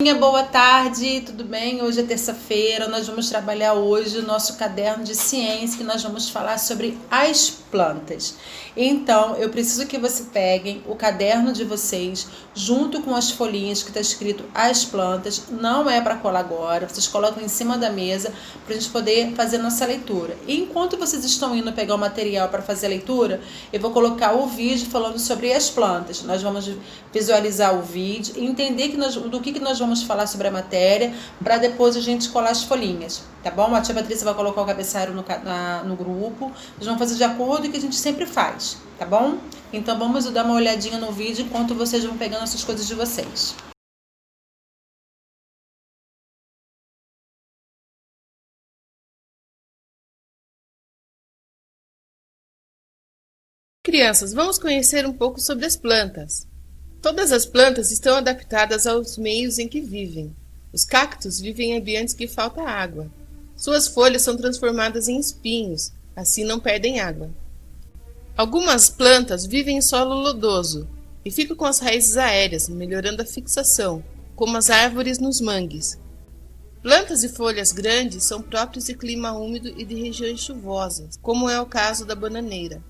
Boa tarde, tudo bem? Hoje é terça-feira, nós vamos trabalhar hoje o nosso caderno de ciência, que nós vamos falar sobre as plantas. Então, eu preciso que você peguem o caderno de vocês, junto com as folhinhas que está escrito as plantas, não é para colar agora, vocês colocam em cima da mesa para a gente poder fazer nossa leitura. E enquanto vocês estão indo pegar o material para fazer a leitura, eu vou colocar o vídeo falando sobre as plantas. Nós vamos visualizar o vídeo e entender do que nós vamos falar sobre a matéria, para depois a gente colar as folhinhas, tá bom? A tia Patrícia vai colocar o cabeçalho no grupo, nós vamos fazer de acordo com o que a gente sempre faz, tá bom? Então vamos dar uma olhadinha no vídeo enquanto vocês vão pegando essas coisas de vocês. Crianças, vamos conhecer um pouco sobre as plantas. Todas as plantas estão adaptadas aos meios em que vivem. Os cactos vivem em ambientes que falta água. Suas folhas são transformadas em espinhos, assim não perdem água. Algumas plantas vivem em solo lodoso e ficam com as raízes aéreas, melhorando a fixação, como as árvores nos mangues. Plantas de folhas grandes são próprias de clima úmido e de regiões chuvosas, como é o caso da bananeira.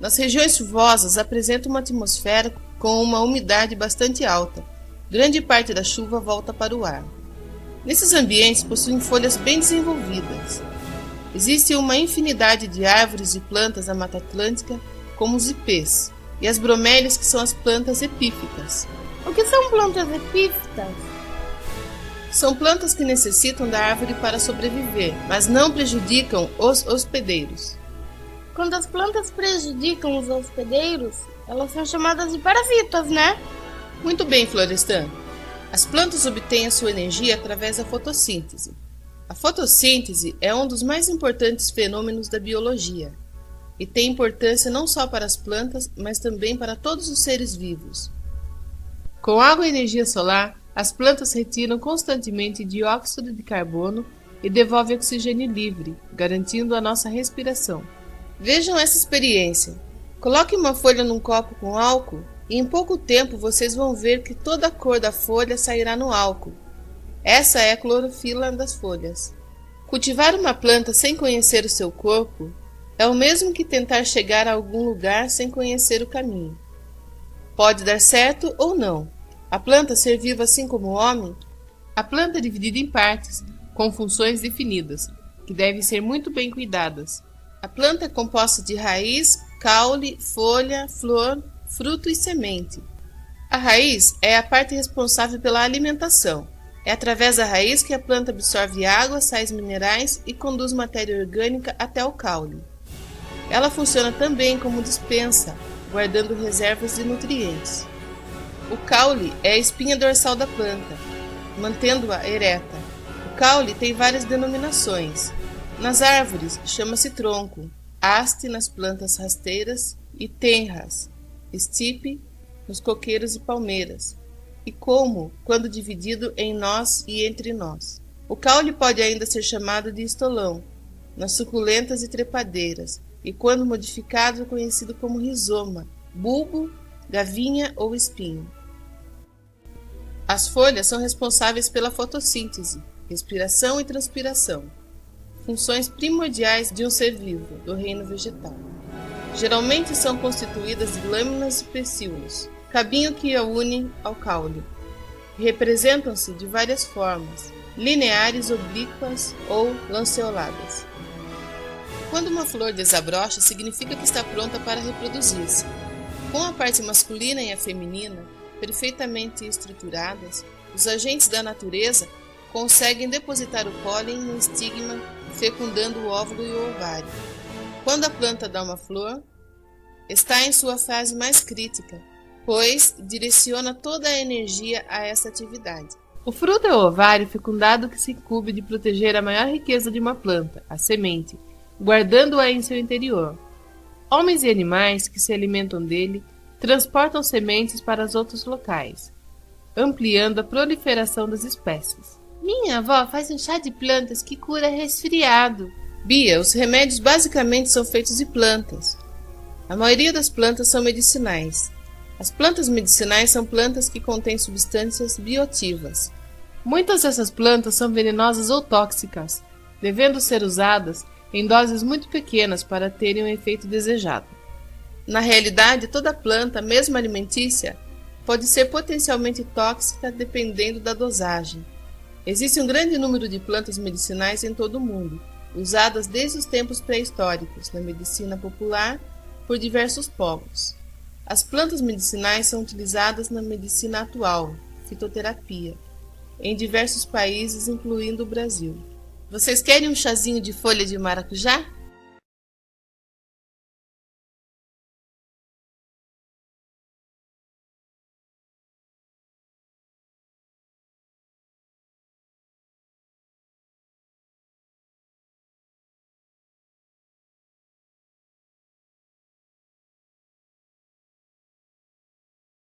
Nas regiões chuvosas apresenta uma atmosfera com uma umidade bastante alta. Grande parte da chuva volta para o ar. Nesses ambientes possuem folhas bem desenvolvidas. Existe uma infinidade de árvores e plantas da Mata Atlântica, como os ipês, e as bromélias, que são as plantas epífitas. O que são plantas epífitas? São plantas que necessitam da árvore para sobreviver, mas não prejudicam os hospedeiros. Quando as plantas prejudicam os hospedeiros, elas são chamadas de parasitas, né? Muito bem, Florestan. As plantas obtêm a sua energia através da fotossíntese. A fotossíntese é um dos mais importantes fenômenos da biologia e tem importância não só para as plantas, mas também para todos os seres vivos. Com água e energia solar, as plantas retiram constantemente dióxido de carbono e devolvem oxigênio livre, garantindo a nossa respiração. Vejam essa experiência. Coloque uma folha num copo com álcool e em pouco tempo vocês vão ver que toda a cor da folha sairá no álcool. Essa é a clorofila das folhas. Cultivar uma planta sem conhecer o seu corpo é o mesmo que tentar chegar a algum lugar sem conhecer o caminho. Pode dar certo ou não. A planta ser viva assim como o homem, a planta é dividida em partes, com funções definidas, que devem ser muito bem cuidadas. A planta é composta de raiz, caule, folha, flor, fruto e semente. A raiz é a parte responsável pela alimentação. É através da raiz que a planta absorve água, sais minerais e conduz matéria orgânica até o caule. Ela funciona também como despensa, guardando reservas de nutrientes. O caule é a espinha dorsal da planta, mantendo-a ereta. O caule tem várias denominações. Nas árvores chama-se tronco, haste nas plantas rasteiras e tenras, estipe nos coqueiros e palmeiras, e como, quando dividido em nós e entre nós. O caule pode ainda ser chamado de estolão, nas suculentas e trepadeiras, e quando modificado conhecido como rizoma, bulbo, gavinha ou espinho. As folhas são responsáveis pela fotossíntese, respiração e transpiração. Funções primordiais de um ser vivo, do reino vegetal. Geralmente são constituídas de lâminas e pecíolos, cabinho que a unem ao caule. Representam-se de várias formas, lineares, oblíquas ou lanceoladas. Quando uma flor desabrocha, significa que está pronta para reproduzir-se. Com a parte masculina e a feminina perfeitamente estruturadas, os agentes da natureza conseguem depositar o pólen no estigma, fecundando o óvulo e o ovário. Quando a planta dá uma flor, está em sua fase mais crítica, pois direciona toda a energia a essa atividade. O fruto é o ovário fecundado que se incumbe de proteger a maior riqueza de uma planta, a semente, guardando-a em seu interior. Homens e animais que se alimentam dele transportam sementes para os outros locais, ampliando a proliferação das espécies. Minha avó faz um chá de plantas que cura resfriado. Bia, os remédios basicamente são feitos de plantas. A maioria das plantas são medicinais. As plantas medicinais são plantas que contêm substâncias bioativas. Muitas dessas plantas são venenosas ou tóxicas, devendo ser usadas em doses muito pequenas para terem o efeito desejado. Na realidade, toda planta, mesmo alimentícia, pode ser potencialmente tóxica dependendo da dosagem. Existe um grande número de plantas medicinais em todo o mundo, usadas desde os tempos pré-históricos na medicina popular por diversos povos. As plantas medicinais são utilizadas na medicina atual, fitoterapia, em diversos países, incluindo o Brasil. Vocês querem um chazinho de folha de maracujá?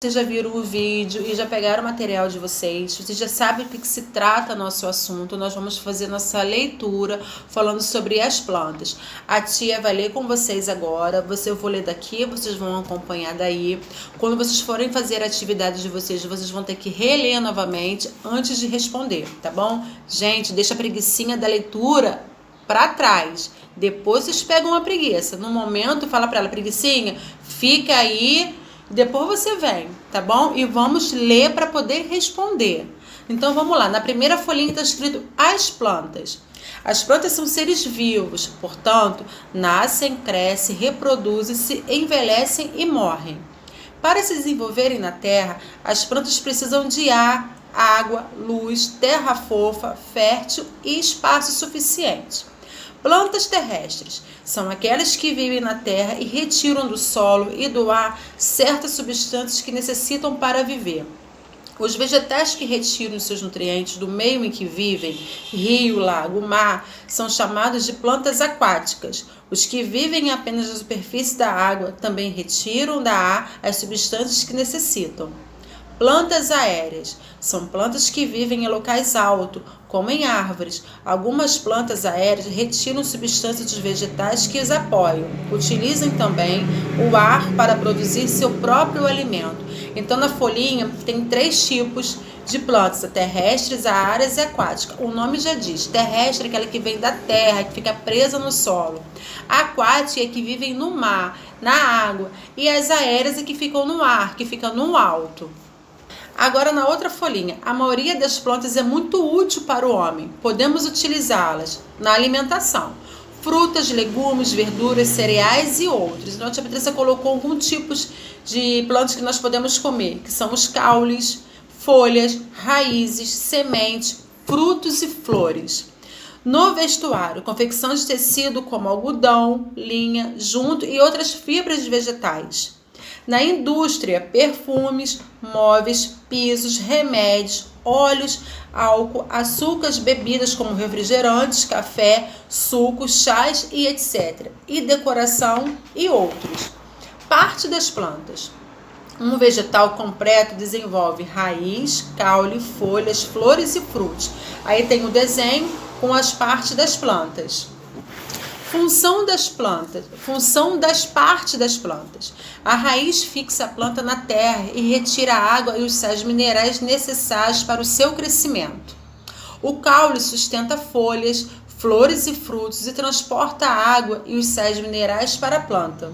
Vocês já viram o vídeo e já pegaram o material de vocês, vocês já sabem o que se trata nosso assunto. Nós vamos fazer nossa leitura falando sobre as plantas. A tia vai ler com vocês agora, eu vou ler daqui, vocês vão acompanhar daí. Quando vocês forem fazer a atividade de vocês vão ter que reler novamente antes de responder, tá bom? Gente, deixa a preguicinha da leitura para trás. Depois vocês pegam a preguiça. No momento, fala para ela, preguicinha, fica aí. Depois você vem, tá bom? E vamos ler para poder responder. Então vamos lá, na primeira folhinha está escrito as plantas. As plantas são seres vivos, portanto, nascem, crescem, reproduzem-se, envelhecem e morrem. Para se desenvolverem na terra, as plantas precisam de ar, água, luz, terra fofa, fértil e espaço suficiente. Plantas terrestres são aquelas que vivem na terra e retiram do solo e do ar certas substâncias que necessitam para viver. Os vegetais que retiram seus nutrientes do meio em que vivem, rio, lago, mar, são chamados de plantas aquáticas. Os que vivem apenas na superfície da água também retiram da ar as substâncias que necessitam. Plantas aéreas são plantas que vivem em locais altos, como em árvores. Algumas plantas aéreas retiram substâncias dos vegetais que os apoiam. Utilizam também o ar para produzir seu próprio alimento. Então, na folhinha tem 3 tipos de plantas: terrestres, aéreas e aquáticas. O nome já diz, terrestre é aquela que vem da terra, que fica presa no solo. A aquática é que vivem no mar, na água. E as aéreas é que ficam no ar, que ficam no alto. Agora, na outra folhinha, a maioria das plantas é muito útil para o homem. Podemos utilizá-las na alimentação. Frutas, legumes, verduras, cereais e outros. Então, a tia Patrícia colocou alguns tipos de plantas que nós podemos comer, que são os caules, folhas, raízes, sementes, frutos e flores. No vestuário, confecção de tecido como algodão, linha, junto e outras fibras de vegetais. Na indústria, perfumes, móveis, pisos, remédios, óleos, álcool, açúcares, bebidas como refrigerantes, café, sucos, chás e etc. E decoração e outros. Parte das plantas. Um vegetal completo desenvolve raiz, caule, folhas, flores e frutos. Aí tem o desenho com as partes das plantas. Função das partes das plantas. A raiz fixa a planta na terra e retira a água e os sais minerais necessários para o seu crescimento. O caule sustenta folhas, flores e frutos e transporta a água e os sais minerais para a planta.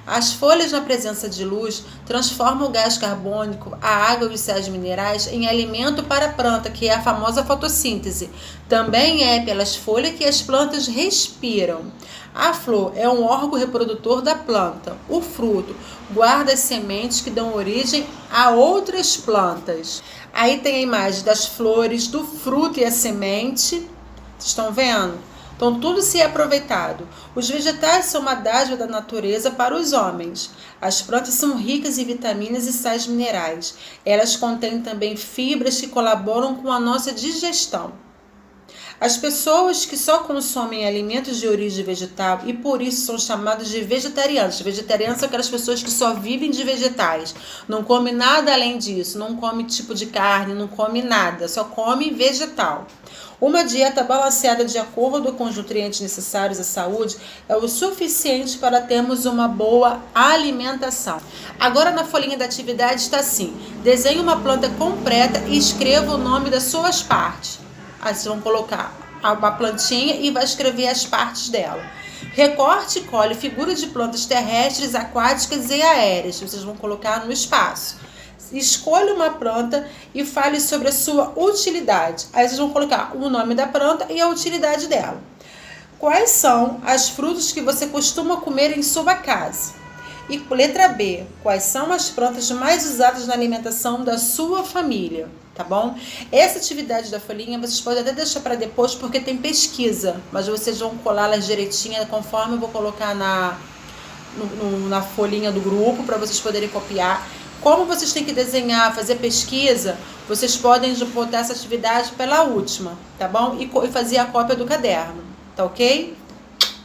As folhas, na presença de luz, transformam o gás carbônico, a água e os sais minerais em alimento para a planta, que é a famosa fotossíntese. Também é pelas folhas que as plantas respiram. A flor é um órgão reprodutor da planta. O fruto guarda as sementes que dão origem a outras plantas. Aí tem a imagem das flores, do fruto e a semente. Vocês estão vendo? Então, tudo se é aproveitado. Os vegetais são uma dádiva da natureza para os homens. As plantas são ricas em vitaminas e sais minerais. Elas contêm também fibras que colaboram com a nossa digestão. As pessoas que só consomem alimentos de origem vegetal e por isso são chamadas de vegetarianos. Vegetarianos são aquelas pessoas que só vivem de vegetais. Não come nada além disso, não come tipo de carne, não come nada, só come vegetal. Uma dieta balanceada de acordo com os nutrientes necessários à saúde é o suficiente para termos uma boa alimentação. Agora na folhinha da atividade está assim: desenhe uma planta completa e escreva o nome das suas partes. Aí vocês vão colocar uma plantinha e vai escrever as partes dela. Recorte e colhe figuras de plantas terrestres, aquáticas e aéreas. Vocês vão colocar no espaço. Escolha uma planta e fale sobre a sua utilidade. Aí vocês vão colocar o nome da planta e a utilidade dela. Quais são as frutas que você costuma comer em sua casa? E letra B, quais são as plantas mais usadas na alimentação da sua família? Tá bom? Essa atividade da folhinha vocês podem até deixar para depois porque tem pesquisa, mas vocês vão colar elas direitinho conforme eu vou colocar na folhinha do grupo para vocês poderem copiar. Como vocês têm que desenhar, fazer pesquisa, vocês podem botar essa atividade pela última, tá bom? E fazer a cópia do caderno, tá ok?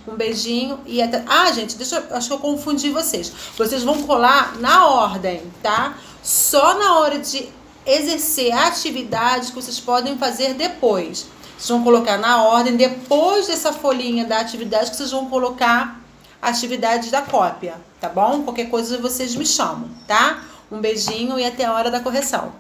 Um beijinho e até... Ah, gente, acho que eu confundi vocês. Vocês vão colar na ordem, tá? Só na hora de exercer a atividade que vocês podem fazer depois. Vocês vão colocar na ordem, depois dessa folhinha da atividade, que vocês vão colocar a atividade da cópia, tá bom? Qualquer coisa vocês me chamam, tá? Um beijinho e até a hora da correção.